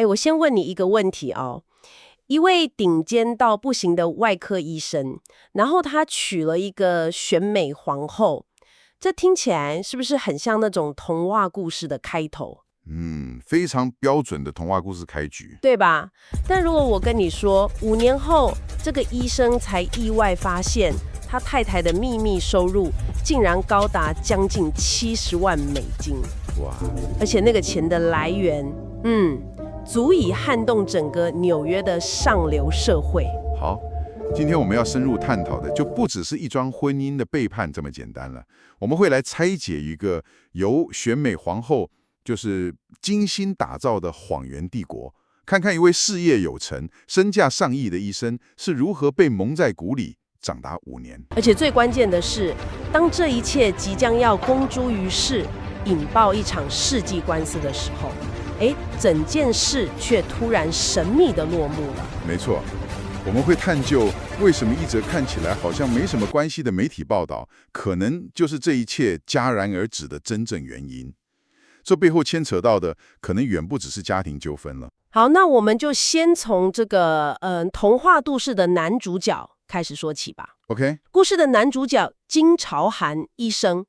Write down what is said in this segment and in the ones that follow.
我先问你一个问题哦。一位顶尖到不行的外科医生，然后他娶了一个选美皇后，这听起来是不是很像那种童话故事的开头？非常标准的童话故事开局。对吧？但如果我跟你说，5年后这个医生才意外发现，他太太的秘密收入竟然高达将近70万美金，哇，而且那个钱的来源，足以撼动整个纽约的上流社会。好，今天我们要深入探讨的就不只是一桩婚姻的背叛这么简单了，我们会来拆解一个由选美皇后就是精心打造的谎言帝国，看看一位事业有成、身价上亿的医生是如何被蒙在鼓里长达5年。而且最关键的是，当这一切即将要公诸于世，引爆一场世纪官司的时候，整件事却突然神秘的落幕了。没错，我们会探究为什么一则看起来好像没什么关系的媒体报道，可能就是这一切戛然而止的真正原因。这背后牵扯到的可能远不只是家庭纠纷了。好，那我们就先从这个童话故事的男主角开始说起吧。 OK， 故事的男主角金朝涵医生，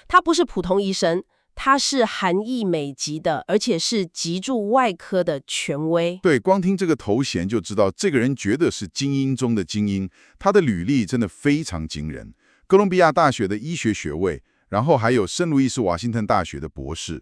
他不是普通医生，他是韩裔美籍的，而且是脊柱外科的权威。对，光听这个头衔就知道这个人绝对是精英中的精英，他的履历真的非常惊人，哥伦比亚大学的医学学位，然后还有圣路易斯瓦辛顿大学的博士。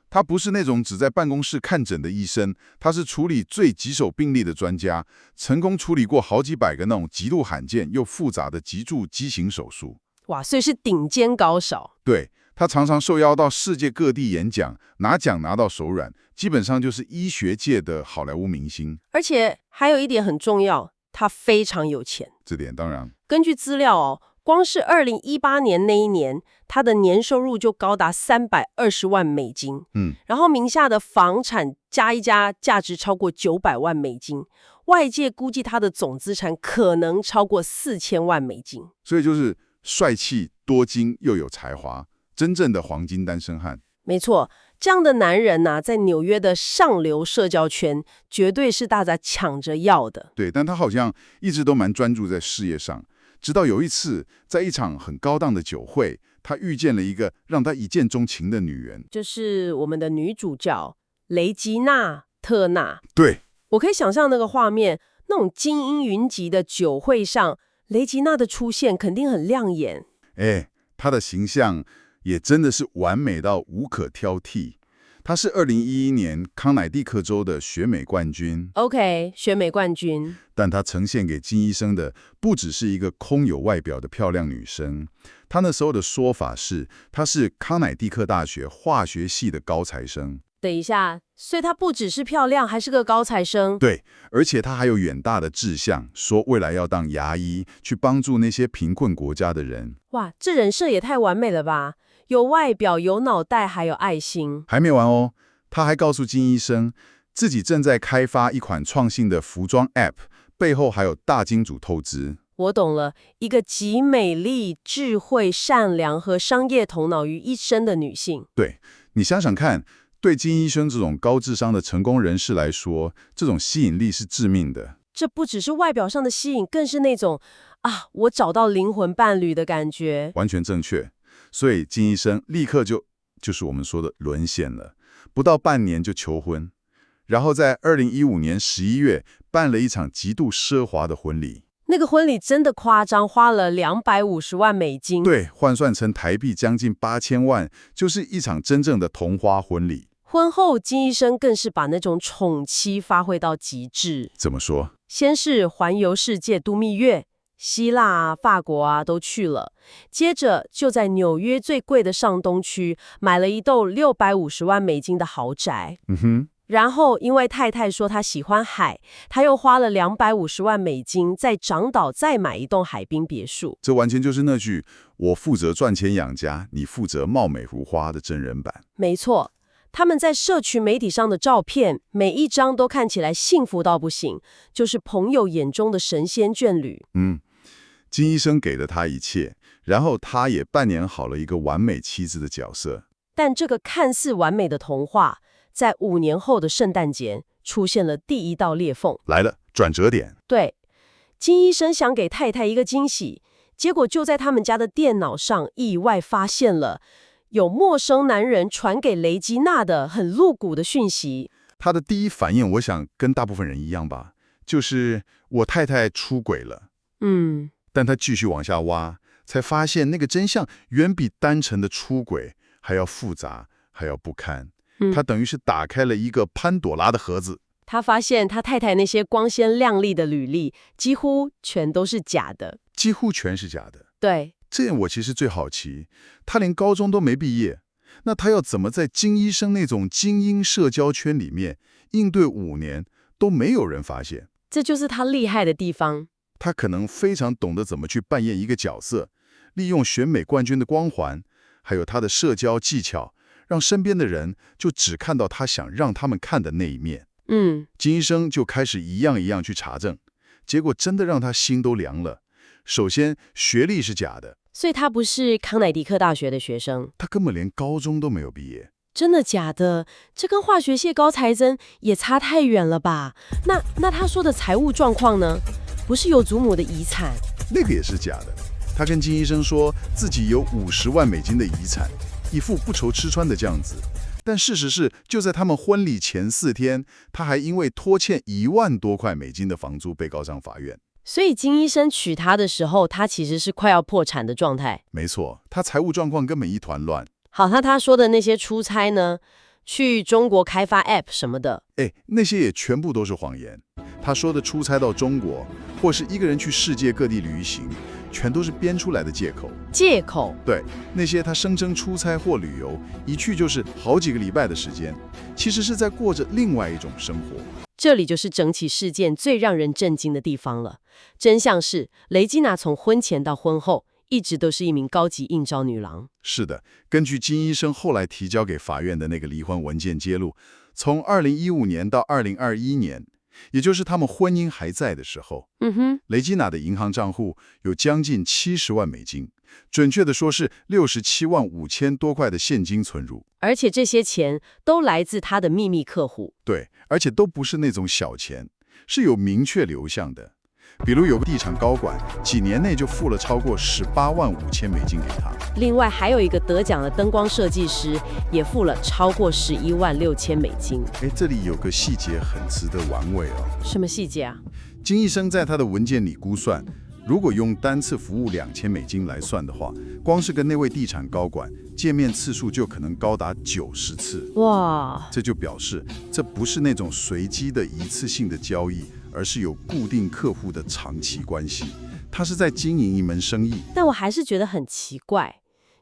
他不是那种只在办公室看诊的医生，他是处理最棘手病例的专家，成功处理过好几百个那种极度罕见又复杂的脊柱畸形手术。哇，所以是顶尖高手。对，他常常受邀到世界各地演讲，拿奖拿到手软，基本上就是医学界的好莱坞明星。而且还有一点很重要，他非常有钱。这点当然，根据资料光是2018年那一年，他的年收入就高达320万美金。然后名下的房产加一加，价值超过900万美金。外界估计他的总资产可能超过4000万美金。所以就是帅气、多金又有才华，真正的黄金单身汉。没错，这样的男人在纽约的上流社交圈绝对是大家抢着要的。对，但他好像一直都蛮专注在事业上。直到有一次，在一场很高档的酒会，他遇见了一个让他一见钟情的女人，就是我们的女主角雷吉娜·特纳。对，我可以想象那个画面，那种精英云集的酒会上，雷吉娜的出现肯定很亮眼。她的形象也真的是完美到无可挑剔。她是2011年康乃狄克州的选美冠军。OK， 选美冠军。但她呈现给金医生的不只是一个空有外表的漂亮女生，她那时候的说法是，她是康乃狄克大学化学系的高材生。等一下，所以她不只是漂亮，还是个高材生。对，而且她还有远大的志向，说未来要当牙医，去帮助那些贫困国家的人。哇，这人设也太完美了吧！有外表，有脑袋，还有爱心。还没完哦，他还告诉金医生，自己正在开发一款创新的服装 App， 背后还有大金主投资。我懂了，一个集美丽、智慧、善良和商业头脑于一身的女性。对，你想想看，对金医生这种高智商的成功人士来说，这种吸引力是致命的。这不只是外表上的吸引，更是那种我找到灵魂伴侣的感觉。完全正确。所以金医生立刻就是我们说的沦陷了，不到半年就求婚，然后在2015年11月办了一场极度奢华的婚礼。那个婚礼真的夸张，花了250万美金。对，换算成台币将近8000万，就是一场真正的同花婚礼。婚后金医生更是把那种宠妻发挥到极致。怎么说？先是环游世界度蜜月，希腊法国都去了，接着就在纽约最贵的上东区买了一栋650万美金的豪宅。然后因为太太说她喜欢海，他又花了250万美金在长岛再买一栋海滨别墅。这完全就是那句我负责赚钱养家，你负责貌美如花的真人版。没错，他们在社群媒体上的照片，每一张都看起来幸福到不行，就是朋友眼中的神仙眷侣。金医生给了他一切，然后他也扮演好了一个完美妻子的角色。但这个看似完美的童话，在5年后的圣诞节出现了第一道裂缝。来了，转折点。对，金医生想给太太一个惊喜，结果就在他们家的电脑上意外发现了有陌生男人传给雷吉娜的很露骨的讯息。他的第一反应，我想跟大部分人一样吧，就是我太太出轨了。但他继续往下挖，才发现那个真相远比单纯的出轨还要复杂，还要不堪。他等于是打开了一个潘朵拉的盒子。他发现他太太那些光鲜亮丽的履历几乎全都是假的。几乎全是假的。对，这点我其实最好奇，他连高中都没毕业，那他要怎么在金医生那种精英社交圈里面应对5年都没有人发现？这就是他厉害的地方。他可能非常懂得怎么去扮演一个角色，利用选美冠军的光环，还有他的社交技巧，让身边的人就只看到他想让他们看的那一面。金医生就开始一样一样去查证，结果真的让他心都凉了。首先，学历是假的，所以他不是康乃狄克大学的学生，他根本连高中都没有毕业。真的假的？这跟化学系高材生也差太远了吧？那他说的财务状况呢？不是有祖母的遗产？那个也是假的。他跟金医生说自己有50万美金的遗产，一副不愁吃穿的样子。但事实是，就在他们婚礼前4天，他还因为拖欠1万多块美金的房租被告上法院。所以金医生娶她的时候，他其实是快要破产的状态。没错，他财务状况根本一团乱。好，那他说的那些出差呢？去中国开发 App 什么的，那些也全部都是谎言。他说的出差到中国，或是一个人去世界各地旅行，全都是编出来的借口。借口？对，那些他声称出差或旅游，一去就是好几个礼拜的时间，其实是在过着另外一种生活。这里就是整起事件最让人震惊的地方了。真相是，雷吉娜从婚前到婚后，一直都是一名高级应召女郎。是的，根据金医生后来提交给法院的那个离婚文件揭露，从2015年到2021年，也就是他们婚姻还在的时候，雷吉娜的银行账户有将近70万美金，准确的说是67万5千多块的现金存入。而且这些钱都来自他的秘密客户。对，而且都不是那种小钱，是有明确流向的。比如有个地产高管，几年内就付了超过18万5千美金给他。另外还有一个得奖的灯光设计师，也付了超过11万6千美金。这里有个细节很值得玩味哦。什么细节啊？金医生在他的文件里估算，如果用单次服务2000美金来算的话，光是跟那位地产高管见面次数就可能高达90次。哇！这就表示这不是那种随机的一次性的交易，而是有固定客户的长期关系。他是在经营一门生意。但我还是觉得很奇怪，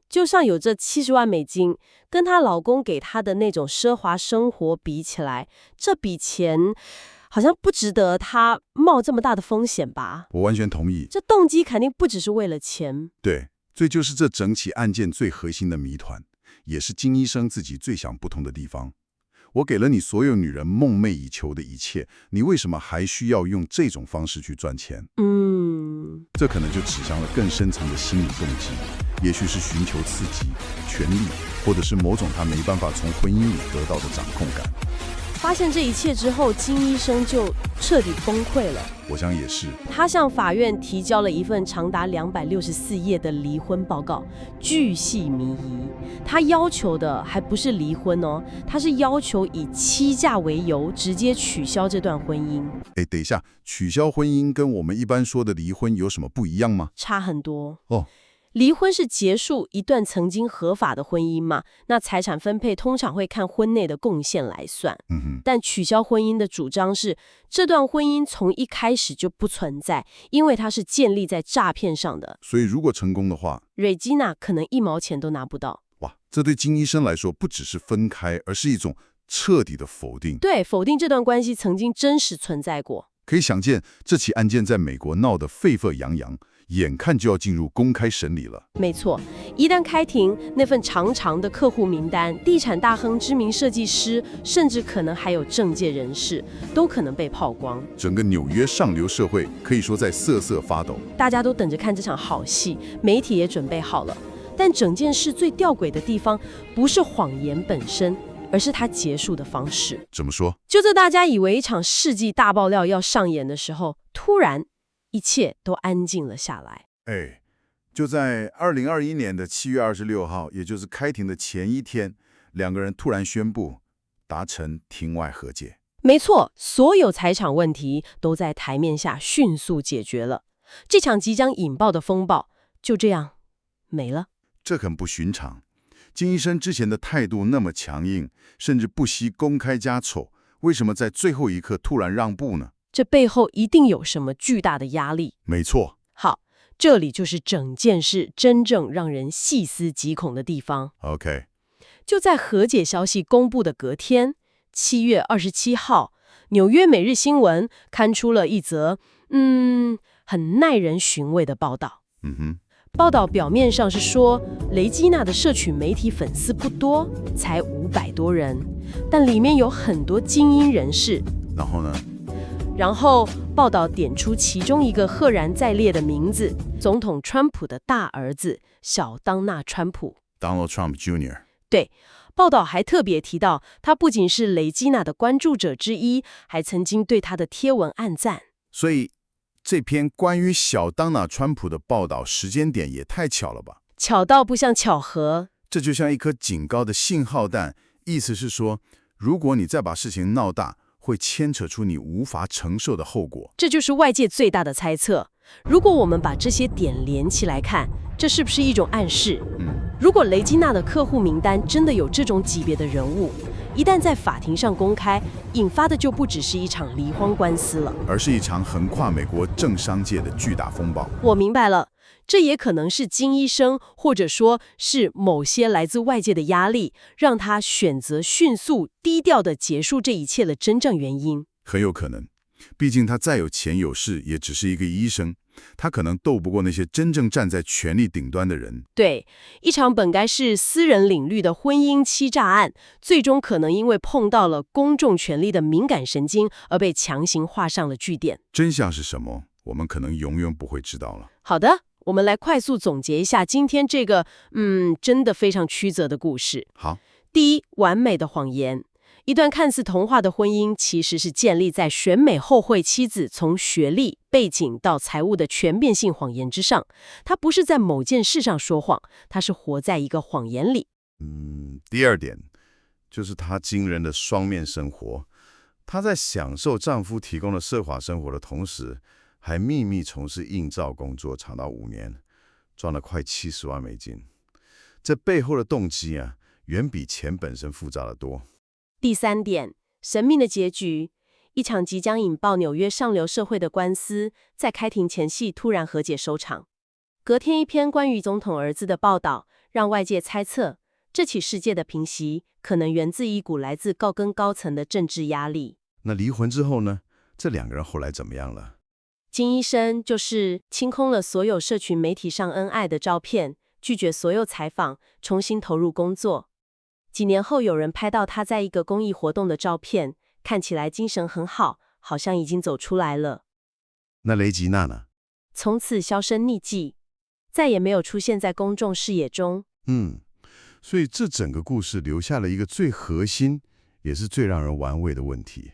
就像有这70万美金，跟她老公给她的那种奢华生活比起来，这笔钱好像不值得她冒这么大的风险吧？我完全同意。这动机肯定不只是为了钱。对，这就是这整起案件最核心的谜团，也是金医生自己最想不通的地方。我给了你所有女人梦寐以求的一切，你为什么还需要用这种方式去赚钱？这可能就指向了更深层的心理动机，也许是寻求刺激、权力，或者是某种他没办法从婚姻里得到的掌控感。发现这一切之后，金医生就彻底崩溃了。我想也是。他向法院提交了一份长达264页的离婚报告，巨细靡遗。他要求的还不是离婚哦，他是要求以欺诈为由直接取消这段婚姻。等一下，取消婚姻跟我们一般说的离婚有什么不一样吗？差很多哦。离婚是结束一段曾经合法的婚姻嘛，那财产分配通常会看婚内的贡献来算。但取消婚姻的主张是，这段婚姻从一开始就不存在，因为它是建立在诈骗上的。所以如果成功的话，瑞吉娜可能1毛钱都拿不到。哇，这对金医生来说不只是分开，而是一种彻底的否定。对，否定这段关系曾经真实存在过。可以想见，这起案件在美国闹得沸沸扬扬，眼看就要进入公开审理了。没错，一旦开庭，那份长长的客户名单，地产大亨、知名设计师，甚至可能还有政界人士，都可能被曝光。整个纽约上流社会可以说在瑟瑟发抖，大家都等着看这场好戏，媒体也准备好了。但整件事最吊诡的地方，不是谎言本身，而是它结束的方式。怎么说？就在大家以为一场世纪大爆料要上演的时候，突然一切都安静了下来。哎，就在2021年的7月26号，也就是开庭的前一天，两个人突然宣布达成庭外和解。没错，所有财产问题都在台面下迅速解决了。这场即将引爆的风暴就这样没了。这很不寻常。金医生之前的态度那么强硬，甚至不惜公开家丑，为什么在最后一刻突然让步呢？这背后一定有什么巨大的压力。没错。好，这里就是整件事真正让人细思极恐的地方。OK，就在和解消息公布的隔天，7月27号，纽约每日新闻刊出了一则很耐人寻味的报道。报道表面上是说，雷基娜的社群媒体粉丝不多，才500多人，但里面有很多精英人士。然后呢？然后报道点出其中一个赫然在列的名字，总统川普的大儿子小当纳川普 Donald Trump Jr. 对，报道还特别提到，他不仅是雷基娜的关注者之一，还曾经对他的贴文按赞。所以这篇关于小当纳川普的报道时间点也太巧了吧？巧到不像巧合。这就像一颗警告的信号弹，意思是说，如果你再把事情闹大，会牵扯出你无法承受的后果。这就是外界最大的猜测。如果我们把这些点连起来看，这是不是一种暗示？如果雷基娜的客户名单真的有这种级别的人物，一旦在法庭上公开，引发的就不只是一场离婚官司了，而是一场横跨美国政商界的巨大风暴。我明白了，这也可能是金医生，或者说是某些来自外界的压力，让他选择迅速、低调地结束这一切的真正原因。很有可能，毕竟他再有钱有势，也只是一个医生，他可能斗不过那些真正站在权力顶端的人。对，一场本该是私人领域的婚姻欺诈案，最终可能因为碰到了公众权力的敏感神经，而被强行画上了句点。真相是什么？我们可能永远不会知道了。好的，我们来快速总结一下今天这个真的非常曲折的故事。好，第一，完美的谎言。一段看似童话的婚姻，其实是建立在选美后会妻子从学历、背景到财务的全变性谎言之上。他不是在某件事上说谎，他是活在一个谎言里。第二点就是她惊人的双面生活。她在享受丈夫提供的奢华生活的同时，还秘密从事映照工作，长达5年，赚了快70万美金。这背后的动机啊，远比钱本身复杂得多。第三点，神秘的结局。一场即将引爆纽约上流社会的官司，在开庭前夕突然和解收场。隔天一篇关于总统儿子的报道，让外界猜测，这起事件的平息可能源自一股来自高层的政治压力。那离婚之后呢？这两个人后来怎么样了？金医生就是清空了所有社群媒体上恩爱的照片，拒绝所有采访，重新投入工作。几年后，有人拍到他在一个公益活动的照片，看起来精神很好，好像已经走出来了。那雷吉娜呢？从此销声匿迹，再也没有出现在公众视野中。所以这整个故事留下了一个最核心，也是最让人玩味的问题。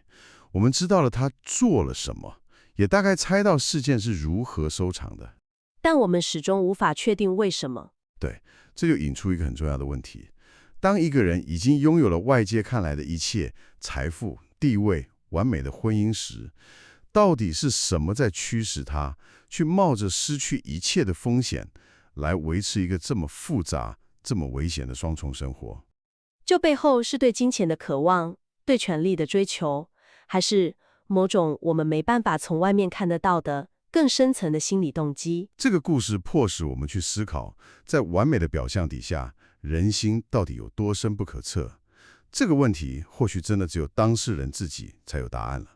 我们知道了他做了什么，也大概猜到事件是如何收场的，但我们始终无法确定为什么。对，这就引出一个很重要的问题。当一个人已经拥有了外界看来的一切财富、地位、完美的婚姻时，到底是什么在驱使他去冒着失去一切的风险，来维持一个这么复杂、这么危险的双重生活？这背后是对金钱的渴望，对权力的追求，还是某种我们没办法从外面看得到的更深层的心理动机？这个故事迫使我们去思考，在完美的表象底下，人心到底有多深不可测？这个问题或许真的只有当事人自己才有答案了。